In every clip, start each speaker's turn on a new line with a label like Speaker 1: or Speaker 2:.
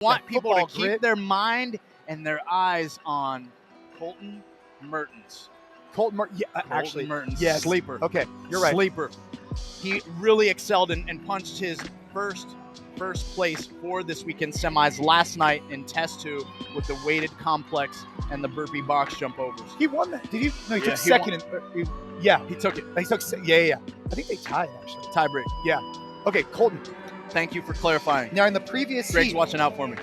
Speaker 1: want people to keep their mind and their eyes on Colten Mertens.
Speaker 2: Actually,
Speaker 1: Mertens.
Speaker 2: Yes.
Speaker 1: Sleeper.
Speaker 2: Okay, you're right.
Speaker 1: Sleeper. He really excelled and punched his first place for this weekend semis last night in test 2 with the weighted complex and the burpee box jump overs.
Speaker 2: He won that. Did he? No, he took
Speaker 1: he
Speaker 2: second.
Speaker 1: He took it.
Speaker 2: He took. Yeah. I think they tied actually.
Speaker 1: Tie break.
Speaker 2: Yeah. Okay, Colten.
Speaker 1: Thank you for clarifying.
Speaker 2: Now in the previous
Speaker 1: Greg's
Speaker 2: heat,
Speaker 1: watching out for me.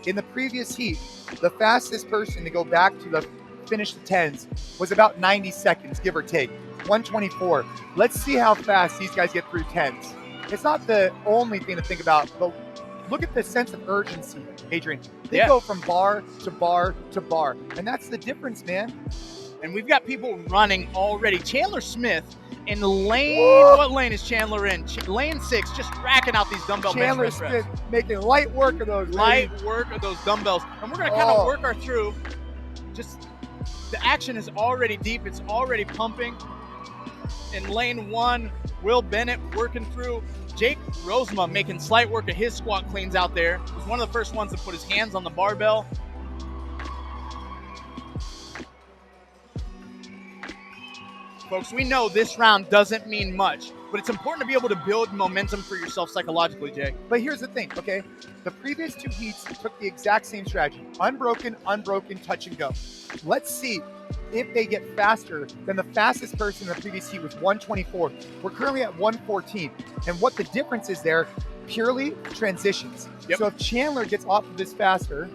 Speaker 2: In the previous heat, the fastest person to go back to the finish the 10s was about 90 seconds, give or take. 124. Let's see how fast these guys get through 10s. It's not the only thing to think about, but look at the sense of urgency, Adrian. They go from bar to bar to bar, and that's the difference, man.
Speaker 1: And we've got people running already. Chandler Smith in lane. Whoa. What lane is Chandler in? Lane 6, just racking out these dumbbell bench press reps.
Speaker 2: Smith making light work of those.
Speaker 1: Work of those dumbbells. And we're going to kind of work our through. Just the action is already deep. It's already pumping. In lane 1, Will Bennett working through. Jake Rosema making slight work of his squat cleans out there. He was one of the first ones to put his hands on the barbell. Folks, we know this round doesn't mean much, but it's important to be able to build momentum for yourself psychologically, Jay.
Speaker 2: But here's the thing, okay? The previous 2 heats took the exact same strategy. Unbroken, touch and go. Let's see if they get faster than the fastest person in the previous heat was 124. We're currently at 114. And what the difference is there, purely transitions.
Speaker 1: Yep.
Speaker 2: So if Chandler gets off of this faster,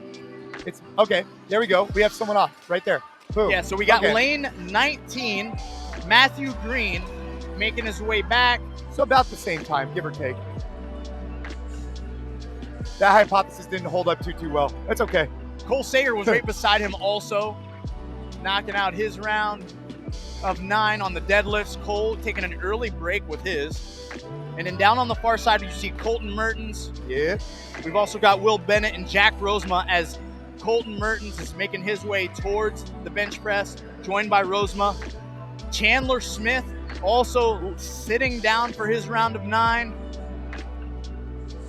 Speaker 2: it's, okay, there we go. We have someone off right there. Boom.
Speaker 1: Yeah, so we got lane 19, Matthew Green making his way back.
Speaker 2: So about the same time, give or take. That hypothesis didn't hold up too well. That's okay.
Speaker 1: Cole Sager was right beside him also, knocking out his round of 9 on the deadlifts. Cole taking an early break with his. And then down on the far side, you see Colten Mertens.
Speaker 2: Yeah.
Speaker 1: We've also got Will Bennett and Jack Rosema as Colten Mertens is making his way towards the bench press, joined by Rosema. Chandler Smith also sitting down for his round of 9.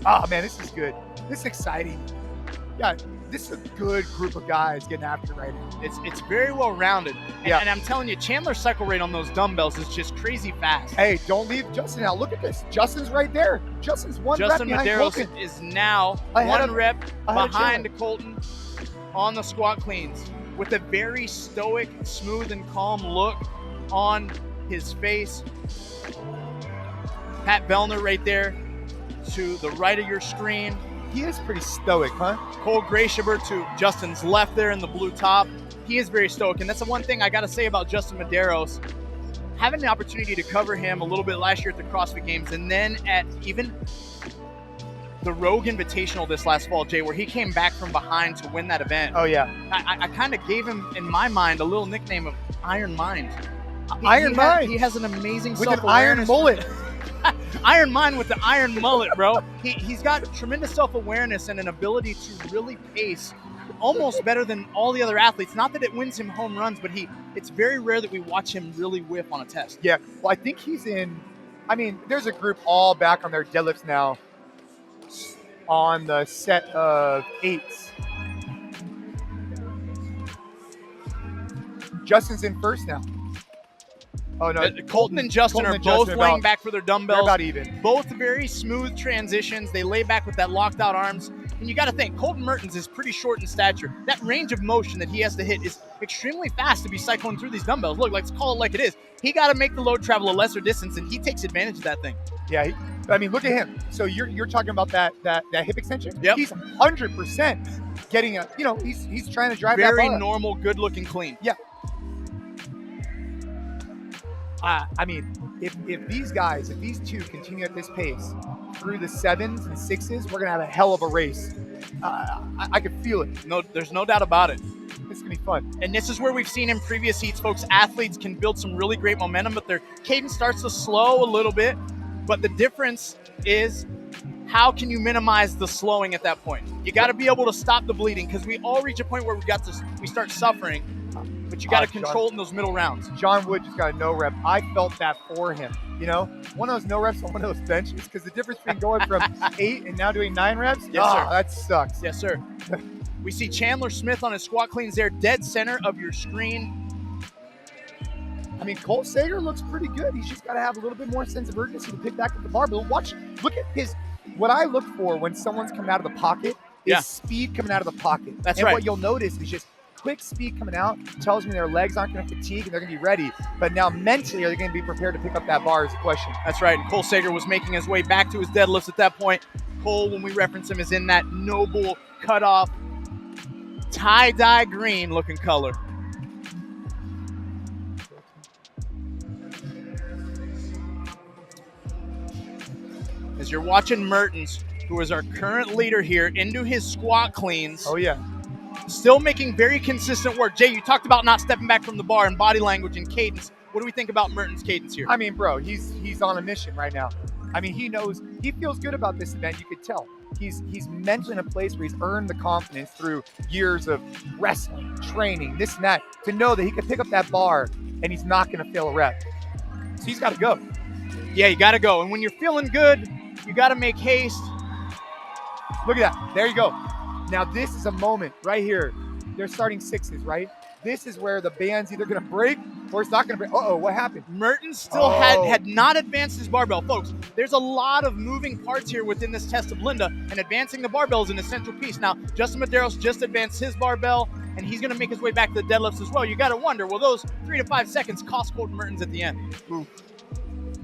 Speaker 2: Oh, man, this is good. This is exciting. Yeah, this is a good group of guys getting after it right now.
Speaker 1: It's very well rounded. And I'm telling you, Chandler's cycle rate on those dumbbells is just crazy fast.
Speaker 2: Hey, don't leave Justin out. Look at this. Justin's right there. Justin's one rep behind Colten.
Speaker 1: Is now one rep behind Colten on the squat cleans with a very stoic, smooth, and calm look on his face. Pat Vellner right there to the right of your screen.
Speaker 2: He is pretty stoic, huh?
Speaker 1: Cole Grayshaber to Justin's left there in the blue top. He is very stoic, and that's the one thing I got to say about Justin Medeiros. Having the opportunity to cover him a little bit last year at the CrossFit Games, and then at even the Rogue Invitational this last fall, Jay, where he came back from behind to win that event.
Speaker 2: Oh, yeah.
Speaker 1: I kind of gave him, in my mind, a little nickname of Iron Mind. He has an amazing
Speaker 2: with an iron mullet.
Speaker 1: Iron Mind with the iron mullet, bro. He's got tremendous self-awareness and an ability to really pace almost better than all the other athletes. Not that it wins him home runs, but it's very rare that we watch him really whiff on a test.
Speaker 2: Yeah, well, I think he's in, there's a group all back on their deadlifts now on the set of 8s. Justin's in first now. Oh, no.
Speaker 1: Colten and Justin are both laying back for their dumbbells.
Speaker 2: They're about even.
Speaker 1: Both very smooth transitions. They lay back with that locked out arms. And you got to think, Colten Mertens is pretty short in stature. That range of motion that he has to hit is extremely fast to be cycling through these dumbbells. Look, let's call it like it is. He got to make the load travel a lesser distance, and he takes advantage of that thing.
Speaker 2: Yeah, look at him. So you're talking about that hip extension?
Speaker 1: Yep.
Speaker 2: He's 100% getting he's trying to drive that
Speaker 1: very
Speaker 2: ball.
Speaker 1: Normal, good-looking clean.
Speaker 2: Yeah. If these two continue at this pace through the 7s and 6s, we're going to have a hell of a race. I could feel it.
Speaker 1: No, there's no doubt about it.
Speaker 2: It's going to be fun.
Speaker 1: And this is where we've seen in previous heats, folks, athletes can build some really great momentum, but their cadence starts to slow a little bit. But the difference is, how can you minimize the slowing at that point? You got to be able to stop the bleeding, because we all reach a point where we start suffering. But you got to control it in those middle rounds.
Speaker 2: John Wood just got a no rep. I felt that for him. You know, one of those no reps on one of those benches, because the difference between going from 8 and now doing 9 reps,
Speaker 1: Yes, sir.
Speaker 2: That sucks.
Speaker 1: Yes, sir. We see Chandler Smith on his squat cleans there, dead center of your screen.
Speaker 2: I mean, Cole Sager looks pretty good. He's just got to have a little bit more sense of urgency to pick back up the barbell. Look at his. What I look for when someone's coming out of the pocket is speed coming out of the pocket.
Speaker 1: That's right.
Speaker 2: What you'll notice is just quick speed coming out tells me their legs aren't going to fatigue and they're going to be ready. But now mentally, are they going to be prepared to pick up that bar is the question.
Speaker 1: That's right. Cole Sager was making his way back to his deadlifts at that point. Cole, when we reference him, is in that NOBULL cutoff tie-dye green looking color. As you're watching Mertens, who is our current leader here, into his squat cleans.
Speaker 2: Oh, yeah.
Speaker 1: Still making very consistent work. Jay, you talked about not stepping back from the bar and body language and cadence. What do we think about Mertens' cadence here?
Speaker 2: I mean, bro, he's on a mission right now. I mean, he feels good about this event. You could tell. He's mentally in a place where he's earned the confidence through years of wrestling, training, this and that, to know that he can pick up that bar and he's not going to fail a rep. So he's got to go.
Speaker 1: Yeah, you got to go. And when you're feeling good, you got to make haste.
Speaker 2: Look at that. There you go. Now, this is a moment right here. They're starting 6s, right? This is where the band's either going to break or it's not going to break. Uh-oh, what happened?
Speaker 1: Mertens still had not advanced his barbell. Folks, there's a lot of moving parts here within this test of Linda, and advancing the barbell is an essential piece. Now, Justin Medeiros just advanced his barbell, and he's going to make his way back to the deadlifts as well. You got to wonder, will those 3 to 5 seconds cost Colten Mertens at the end?
Speaker 2: Ooh.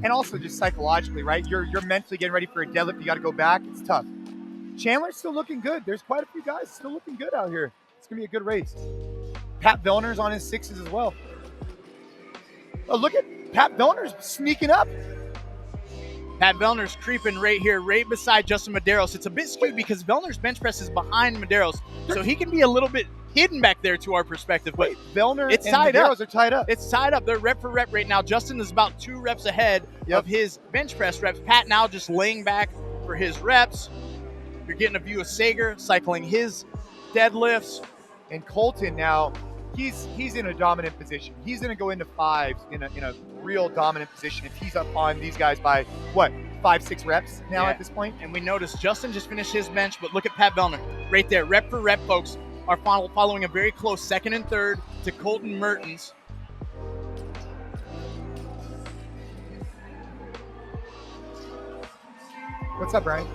Speaker 2: And also just psychologically, right? You're mentally getting ready for a deadlift. You got to go back. It's tough. Chandler's still looking good. There's quite a few guys still looking good out here. It's going to be a good race. Pat Vellner's on his 6s as well. Oh, look at Pat Vellner's sneaking up.
Speaker 1: Pat Vellner's creeping right here, right beside Justin Medeiros. It's a bit skewed because Vellner's bench press is behind Medeiros, so he can be a little bit hidden back there to our perspective. But
Speaker 2: Vellner
Speaker 1: it's
Speaker 2: and
Speaker 1: tied
Speaker 2: Medeiros
Speaker 1: up.
Speaker 2: are tied up.
Speaker 1: It's tied up. They're rep for rep right now. Justin is about 2 reps ahead of his bench press reps. Pat now just laying back for his reps. You're getting a view of Sager cycling his deadlifts.
Speaker 2: And Colten now, he's in a dominant position. He's going to go into 5s in a real dominant position if he's up on these guys by, 5-6 reps now at this point?
Speaker 1: And we noticed Justin just finished his bench, but look at Pat Vellner right there. Rep for rep, folks, are following a very close 2nd and 3rd to Colten Mertens.
Speaker 2: What's up, Brian?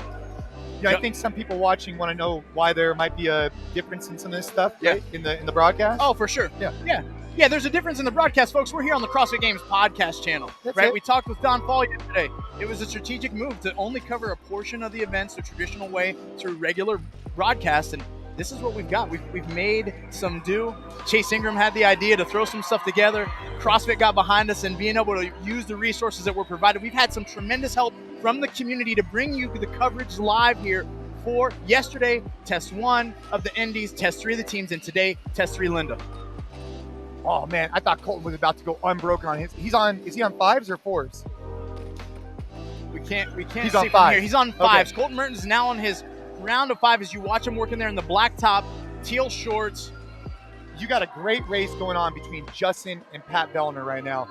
Speaker 2: Yeah, I think some people watching want to know why there might be a difference in some of this stuff, right? In the broadcast.
Speaker 1: Oh, for sure. Yeah, there's a difference in the broadcast, folks. We're here on the CrossFit Games podcast channel, right? We talked with Don Fall yesterday. It was a strategic move to only cover a portion of the events the traditional way through regular broadcast, and this is what we've got. We've made some do. Chase Ingram had the idea to throw some stuff together. CrossFit got behind us, and being able to use the resources that were provided. We've had some tremendous help from the community to bring you the coverage live here for yesterday, test 1 of the Indies, test 3 of the teams, and today, test 3 Linda.
Speaker 2: Oh man, I thought Colten was about to go unbroken on his. Is he on 5s or 4s?
Speaker 1: We can't
Speaker 2: He's
Speaker 1: see
Speaker 2: on
Speaker 1: from
Speaker 2: 5s.
Speaker 1: here. He's on 5s.
Speaker 2: Okay.
Speaker 1: Colten Mertens is now on his round of 5 as you watch him working there in the black top, teal shorts.
Speaker 2: You got a great race going on between Justin and Pat Vellner right now.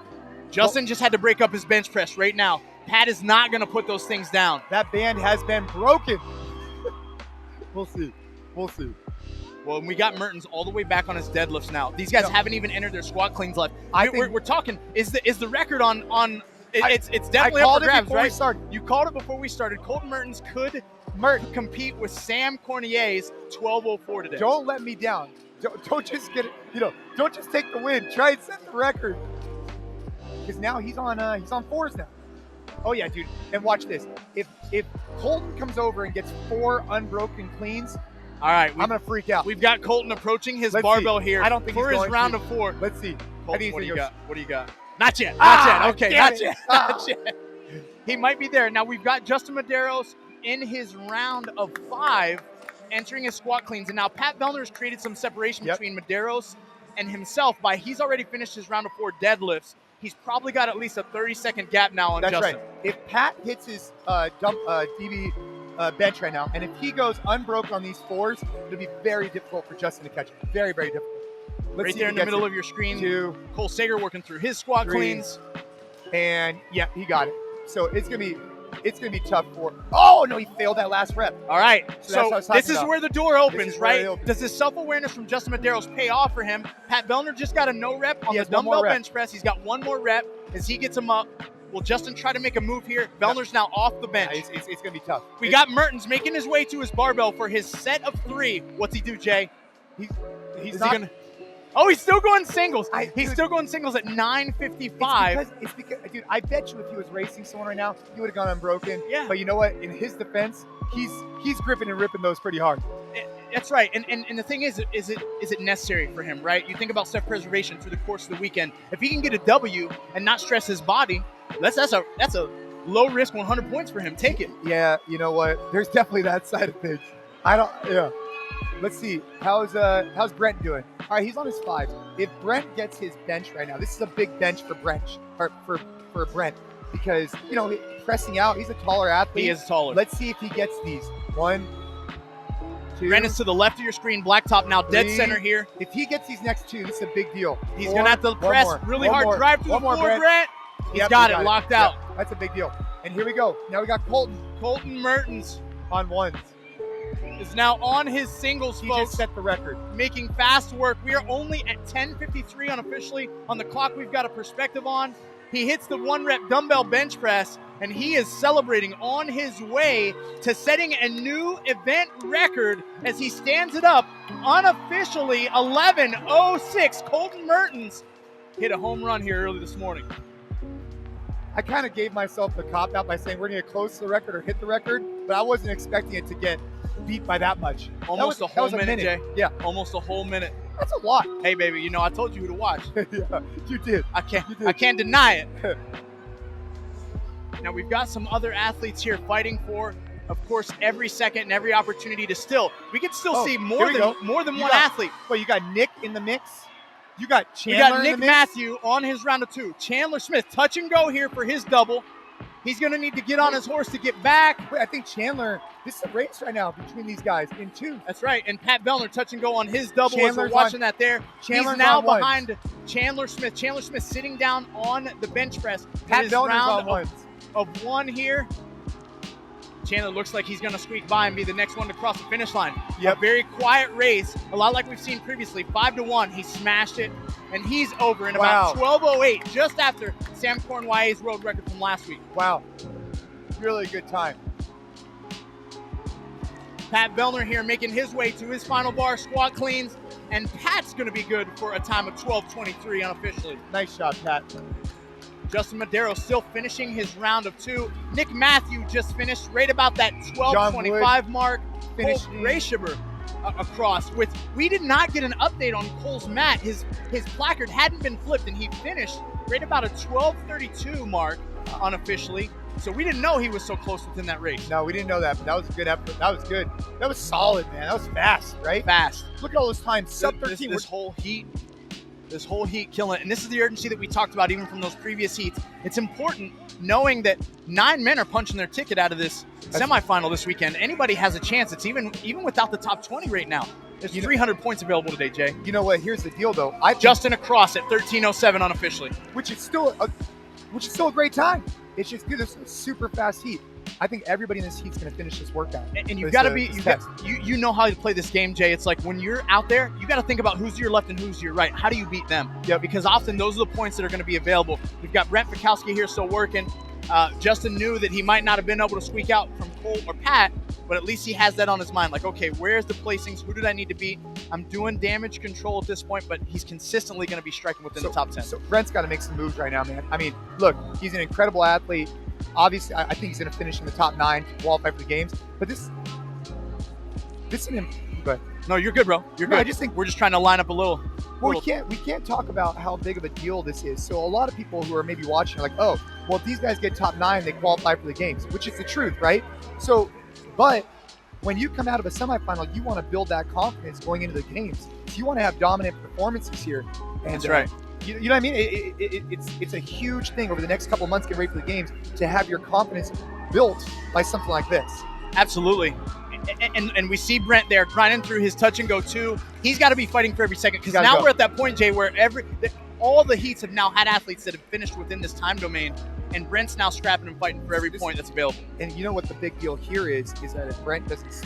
Speaker 1: Justin just had to break up his bench press right now. Pat is not going to put those things down.
Speaker 2: That band has been broken. We'll see.
Speaker 1: Well, and we got Mertens all the way back on his deadlifts now. These guys haven't even entered their squat cleans left. We're talking. Is the record on? It's definitely up for grabs, right? You called it before we started. Colten Mertens could compete with Sam Cornier's 12:04 today.
Speaker 2: Don't let me down. Don't just get it. Don't just take the win. Try and set the record. Because now he's on 4s now. Oh yeah, dude. And watch this. If Colten comes over and gets 4 unbroken cleans,
Speaker 1: all right,
Speaker 2: I'm gonna freak out.
Speaker 1: We've got Colten approaching his barbell here.
Speaker 2: I don't think
Speaker 1: for
Speaker 2: he's
Speaker 1: his
Speaker 2: going
Speaker 1: round
Speaker 2: to.
Speaker 1: of 4.
Speaker 2: Let's see.
Speaker 1: Colten, what do you got? What do you got? Not yet. Okay, not yet. Not yet. He might be there. Now we've got Justin Medeiros in his round of 5, entering his squat cleans, and now Pat Vellner's created some separation between Medeiros and himself by he's already finished his round of 4 deadlifts. He's probably got at least a 30-second gap now on Justin.
Speaker 2: That's right. If Pat hits his DB bench right now, and if he goes unbroken on these 4s, it'll be very difficult for Justin to catch him. Very, very difficult.
Speaker 1: Right there in the middle of your screen,
Speaker 2: 2,
Speaker 1: Cole Sager working through his squat
Speaker 2: 3,
Speaker 1: cleans.
Speaker 2: And yeah, he got it. So it's gonna be tough for. Oh no, he failed that last rep.
Speaker 1: All right,
Speaker 2: So that's what I was
Speaker 1: this
Speaker 2: talking
Speaker 1: is
Speaker 2: about.
Speaker 1: where the door opens,
Speaker 2: where it
Speaker 1: right?
Speaker 2: opens.
Speaker 1: Does this self-awareness from Justin Medeiros pay off for him? Pat Vellner just got a no rep on
Speaker 2: He
Speaker 1: the
Speaker 2: has one more
Speaker 1: dumbbell
Speaker 2: rep.
Speaker 1: bench press. He's got one more rep. As he gets him up, will Justin try to make a move here? Vellner's now off the bench.
Speaker 2: It's gonna be tough.
Speaker 1: We got Mertens making his way to his barbell for his set of 3. What's he do, Jay?
Speaker 2: He's
Speaker 1: Is
Speaker 2: not.
Speaker 1: he gonna? Oh, he's still going singles. He's
Speaker 2: Dude,
Speaker 1: still going singles at 9:55.
Speaker 2: It's because, dude, I bet you if he was racing someone right now, he would have gone unbroken.
Speaker 1: Yeah.
Speaker 2: But you know what? In his defense, he's gripping and ripping those pretty hard.
Speaker 1: That's right. And the thing is it necessary for him, right? You think about self-preservation through the course of the weekend. If he can get a W and not stress his body, that's a low risk 100 points for him. Take it.
Speaker 2: Yeah, you know what? There's definitely that side of things. Yeah. Let's see. How's Brent doing? All right, he's on his 5. If Brent gets his bench right now, this is a big bench for Brent, for Brent, because pressing out, he's a taller athlete.
Speaker 1: He is taller.
Speaker 2: Let's see if he gets these. 1, 2.
Speaker 1: Brent is to the left of your screen, blacktop now, dead
Speaker 2: 3.
Speaker 1: center here.
Speaker 2: If he gets these next 2, this is a big deal.
Speaker 1: He's
Speaker 2: 4,
Speaker 1: gonna have to press really hard, drive through the floor, Brent. He's
Speaker 2: Yep,
Speaker 1: got
Speaker 2: he
Speaker 1: it locked out.
Speaker 2: Yep, that's a big deal. And here we go. Now we got
Speaker 1: Colten Mertens
Speaker 2: on 1s.
Speaker 1: is now on his singles,
Speaker 2: He
Speaker 1: folks,
Speaker 2: just set the record.
Speaker 1: making fast work. We are only at 10:53 unofficially on the clock. We've got a perspective on. He hits the 1-rep dumbbell bench press, and he is celebrating on his way to setting a new event record as he stands it up unofficially. 11:06. Colten Mertens hit a home run here early this morning.
Speaker 2: I kind of gave myself the cop out by saying we're going to close the record or hit the record, but I wasn't expecting it to get beat by that much.
Speaker 1: Almost a whole
Speaker 2: that was
Speaker 1: minute, Jay.
Speaker 2: Yeah,
Speaker 1: Almost a whole minute.
Speaker 2: that's a lot.
Speaker 1: Hey, baby, I told you who to watch.
Speaker 2: Yeah, you did.
Speaker 1: I can't deny it. Now we've got some other athletes here fighting for, of course, every second and every opportunity to we could still see more than one athlete.
Speaker 2: Well, you got Nick in the mix. You got
Speaker 1: We
Speaker 2: Chandler
Speaker 1: got
Speaker 2: in
Speaker 1: Nick
Speaker 2: the mix.
Speaker 1: Matthew on his round of 2. Chandler Smith, touch and go here for his double. He's going to need to get on his horse to get back.
Speaker 2: Wait, I think Chandler, this is a race right now between these guys in 2.
Speaker 1: That's right. And Pat Vellner, touch and go on his double.
Speaker 2: Chandler's
Speaker 1: as we're watching that there.
Speaker 2: Chandler's
Speaker 1: He's now
Speaker 2: on ones.
Speaker 1: behind Chandler Smith. Chandler Smith sitting down on the bench press.
Speaker 2: Pat
Speaker 1: His
Speaker 2: Vellner's
Speaker 1: round
Speaker 2: on ones.
Speaker 1: of 1 here. Chandler looks like he's going to squeak by and be the next one to cross the finish line.
Speaker 2: Yep.
Speaker 1: A very quiet race, a lot like we've seen previously. 5-1, he smashed it, and he's over in about 12:08, just after Sam Cornwaye's world record from last week.
Speaker 2: Wow. Really good time.
Speaker 1: Pat Vellner here making his way to his final bar, squat cleans, and Pat's going to be good for a time of 12:23 unofficially.
Speaker 2: Nice shot, Pat.
Speaker 1: Justin Medeiros still finishing his round of 2. Nick Matthew just finished right about that 12:25 mark. Cole Grayshiber across. We did not get an update on Cole's mat. His placard hadn't been flipped, and he finished right about a 12:32 mark unofficially. So we didn't know he was so close within that race.
Speaker 2: No, we didn't know that, but that was a good effort. That was good. That was solid, man. That was fast, right?
Speaker 1: Fast.
Speaker 2: Look at all those times. Sub 13.
Speaker 1: This whole heat killing it. And this is the urgency that we talked about even from those previous heats. It's important knowing that 9 men are punching their ticket out of this semifinal this weekend. Anybody has a chance. It's even without the top 20 right now. There's 300 points available today, Jay.
Speaker 2: You know what? Here's the deal, though.
Speaker 1: Justin across at 13:07 unofficially.
Speaker 2: Which is still a great time. It's just good. It's a super fast heat. I think everybody in this heat's going to finish this workout.
Speaker 1: And you've got to be, you know how to play this game, Jay. It's like when you're out there, you got to think about who's to your left and who's to your right. How do you beat them? Yeah, because often those are the points that are going to be available. We've got Brent Fikowski here still working. Justin knew that he might not have been able to squeak out from Cole or Pat, but at least he has that on his mind. Like, okay, where's the placings? Who did I need to beat? I'm doing damage control at this point, but he's consistently going to be striking within the top 10.
Speaker 2: So Brent's got to make some moves right now, man. I mean, look, he's an incredible athlete. Obviously, I think he's going to finish in the top 9 to qualify for the games. But this is an. But
Speaker 1: no, you're good, bro. You're good.
Speaker 2: I just think
Speaker 1: we're just trying to line up a little.
Speaker 2: Well, we can't talk about how big of a deal this is. So a lot of people who are maybe watching are like, oh, well, if these guys get top 9, they qualify for the games, which is the truth, right? So, but when you come out of a semifinal, you want to build that confidence going into the games. So you want to have dominant performances here. And,
Speaker 1: that's right.
Speaker 2: You know what I mean? It's a huge thing over the next couple of months, get ready for the games, to have your confidence built by something like this.
Speaker 1: Absolutely. And we see Brent there grinding through his touch and go too. He's got to be fighting for every second, because now we're at that point, Jay, where all the heats have now had athletes that have finished within this time domain, and Brent's now scrapping and fighting for every point that's available.
Speaker 2: And you know what the big deal here is that if Brent doesn't,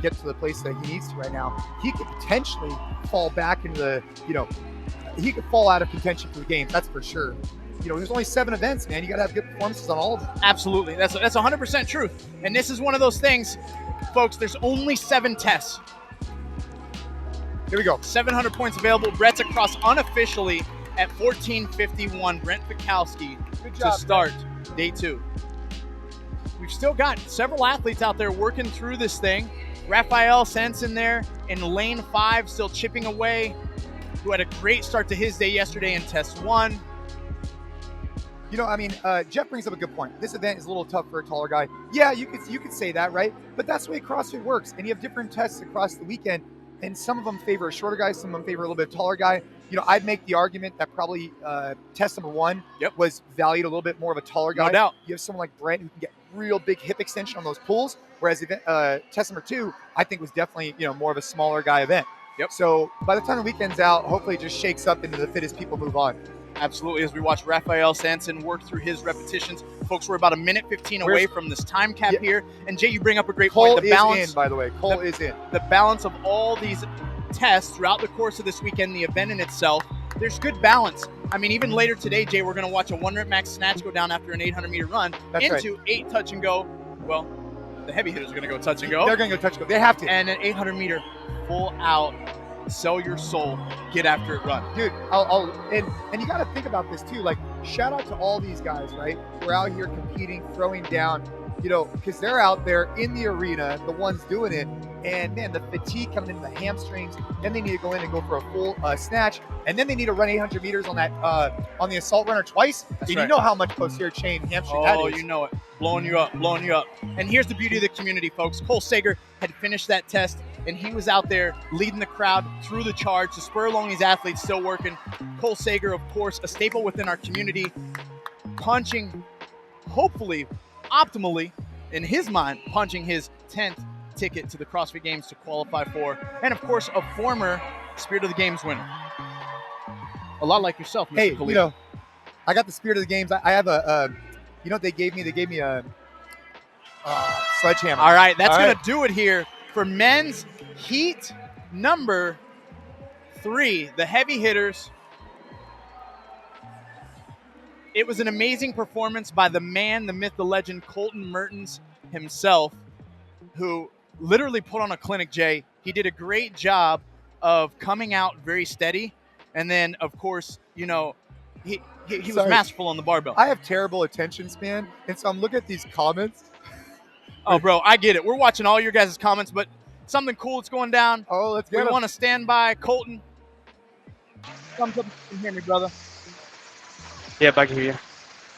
Speaker 2: get to the place that he needs to right now, he could potentially fall back into the, he could fall out of contention for the games. That's for sure. There's only 7 events, man. You got to have good performances on all of them.
Speaker 1: Absolutely. That's 100% truth. And this is one of those things, folks, there's only 7 tests.
Speaker 2: Here we go.
Speaker 1: 700 points available. Brett's across unofficially at 14:51. Brent Fikowski to start day 2. We've still got several athletes out there working through this thing. Raphael Sanson there in lane 5, still chipping away, who had a great start to his day yesterday in test 1.
Speaker 2: Jeff brings up a good point. This event is a little tough for a taller guy. Yeah, you could say that, right? But that's the way CrossFit works. And you have different tests across the weekend, and some of them favor a shorter guy, some of them favor a little bit taller guy. I'd make the argument that probably test number 1 was valued a little bit more of a taller guy.
Speaker 1: No doubt.
Speaker 2: You have someone like Brent who can get real big hip extension on those pulls, whereas test number 2, I think, was definitely more of a smaller guy event.
Speaker 1: Yep.
Speaker 2: So by the time the weekend's out, hopefully it just shakes up into the fittest people move on.
Speaker 1: Absolutely. As we watch Raphael Sanson work through his repetitions, folks, we're about 1:15 away from this time cap here. And Jay, you bring up a great point.
Speaker 2: The balance is in, by the way. Cole is in.
Speaker 1: The balance of all these tests throughout the course of this weekend, the event in itself, there's good balance. Even later today, Jay, we're going to watch a 1-rep max snatch go down after an 800-meter run into 8 touch and go. Well, the heavy hitters are going to go touch and go.
Speaker 2: They're going to go touch and go. They have to.
Speaker 1: And an 800-meter full out, sell your soul, get after it run.
Speaker 2: Dude, and you got to think about this too. Like, shout out to all these guys, right? We're out here competing, throwing down, because they're out there in the arena, the ones doing it. And man, the fatigue coming into the hamstrings. Then they need to go in and go for a full snatch, and then they need to run 800 meters on that on the assault runner twice.
Speaker 1: That's
Speaker 2: and
Speaker 1: right.
Speaker 2: You know how much posterior chain hamstring that is.
Speaker 1: Oh, you know it. Blowing you up. And here's the beauty of the community, folks. Cole Sager had finished that test, and he was out there leading the crowd through the charge to spur along these athletes still working. Cole Sager, of course, a staple within our community, punching, hopefully, optimally, in his mind, punching his 10th ticket to the CrossFit Games to qualify for, and of course, a former Spirit of the Games winner. A lot like yourself, Mr.
Speaker 2: Hey,
Speaker 1: Khalil.
Speaker 2: I got the Spirit of the Games. I have a, what they gave me? They gave me a sledgehammer.
Speaker 1: All right, that's going to do it here for men's heat number 3, the heavy hitters. It was an amazing performance by the man, the myth, the legend, Colten Mertens himself, who literally put on a clinic, Jay. He did a great job of coming out very steady. And then, of course, he was masterful on the barbell.
Speaker 2: I have terrible attention span, and so I'm looking at these comments.
Speaker 1: Oh, bro, I get it. We're watching all your guys' comments, but something cool is going down.
Speaker 2: Oh, let's get
Speaker 1: We want to stand by. Colten, thumbs up if you can hear me, brother.
Speaker 3: Yep, I can hear you.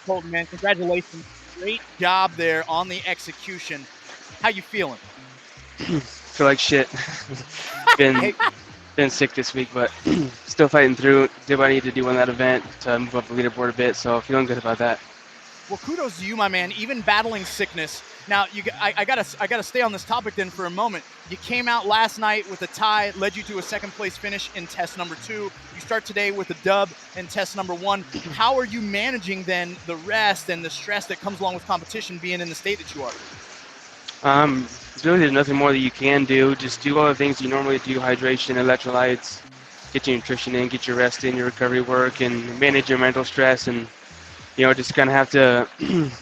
Speaker 1: Colten, man, congratulations. Great job there on the execution. How you feeling?
Speaker 3: Feel like shit. Been sick this week, but still fighting through. Did what I need to do on that event to move up the leaderboard a bit, so feeling good about that.
Speaker 1: Well, kudos to you, my man. Even battling sickness. Now, I gotta stay on this topic then for a moment. You came out last night with a tie, led you to a second place finish in test number 2. You start today with a dub in test number 1. How are you managing then the rest and the stress that comes along with competition, being in the state that you are?
Speaker 3: Really, there's nothing more that you can do. Just do all the things you normally do: hydration, electrolytes, get your nutrition in, get your rest in, your recovery work, and manage your mental stress. And just kind of have to,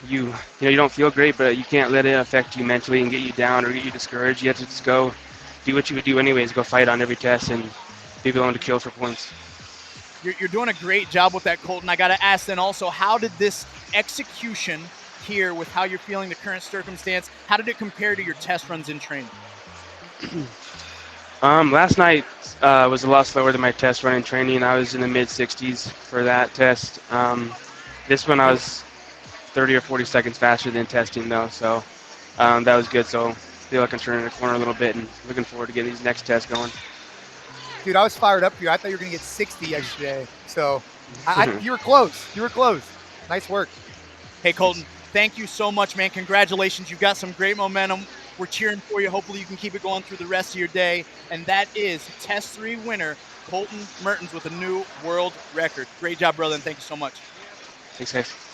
Speaker 3: you don't feel great, but you can't let it affect you mentally and get you down or get you discouraged. You have to just go do what you would do anyways, go fight on every test and be willing to kill for points.
Speaker 1: You're doing a great job with that, Colten. I got to ask then also, how did this execution here with how you're feeling the current circumstance, how did it compare to your test runs in training?
Speaker 3: Last night was a lot slower than my test run in training. I was in the mid-60s for that test. This one I was 30 or 40 seconds faster than testing though, so that was good. So I feel like I'm turning the corner a little bit and looking forward to getting these next tests going.
Speaker 2: Dude, I was fired up here. I thought you were going to get 60 yesterday. So you were close. You were close. Nice work.
Speaker 1: Hey, Colten, thank you so much, man. Congratulations. You've got some great momentum. We're cheering for you. Hopefully you can keep it going through the rest of your day. And that is Test 3 winner, Colten Mertens, with a new world record. Great job, brother, and thank you so much.
Speaker 3: Thanks, guys.